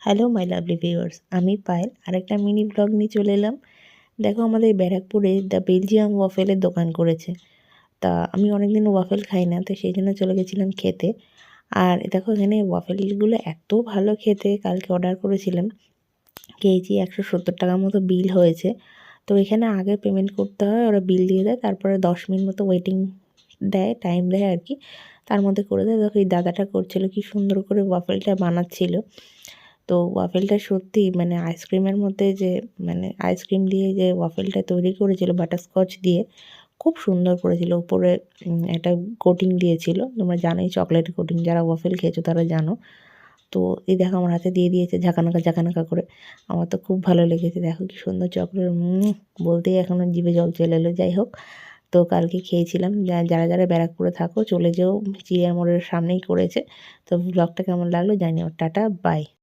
Hello my lovely viewers, আমি পায়েল আরেকটা mini blog নিয়ে চলে এলাম। দেখো আমাদের ব্যারাকপুরে দ্য বেলজিয়াম ওয়াফেলের দোকান করেছে। তা আমি অনেকদিন ওয়াফেল খাই না, তো সেই জন্য চলে গেছিলাম খেতে। আর দেখো এখানে ওয়াফেলগুলো এত ভালো খেতে, কালকে অর্ডার করেছিলাম, কেজি 170 টাকা মতো বিল হয়েছে। তো এখানে আগে পেমেন্ট করতে হয়, ওরা বিল দিয়ে দেয়, তারপরে 10 মিনিট মতো ওয়েটিং দেয়, টাইম দেয় আর কি, তার মধ্যে করে দেয়। দেখো এই দাদাটা করছিল কি সুন্দর করে ওয়াফেলটা বানাচ্ছিল। তো ওয়াফেলটা সত্যি মানে আইসক্রিমের মধ্যে যে মানে আইসক্রিম দিয়ে যে ওয়াফেলটা তৈরি করেছিল বাটারস্কচ দিয়ে, খুব সুন্দর করেছিল। উপরে একটা কোটিং দিয়েছিল, তোমরা জানোই চকলেট কোটিং, যারা ওয়াফেল খেয়েছো তারা জানো। তো এই দেখো আমার হাতে দিয়ে দিয়েছে ঝাঁকানাকা ঝাঁকানাকা করে। আমার তো খুব ভালো লেগেছে, দেখো কি সুন্দর চকলেট, বলতেই এখনও জিভে জল চলে এলো। যাই হোক, তো কালকে খেয়েছিলাম। যারা যারা ব্যারাকপুরে থাকো চলে যেও, চিড়িয়া মোড়ের সামনেই করেছে। তো ব্লগটা কেমন লাগলো জানিও। Tata, by.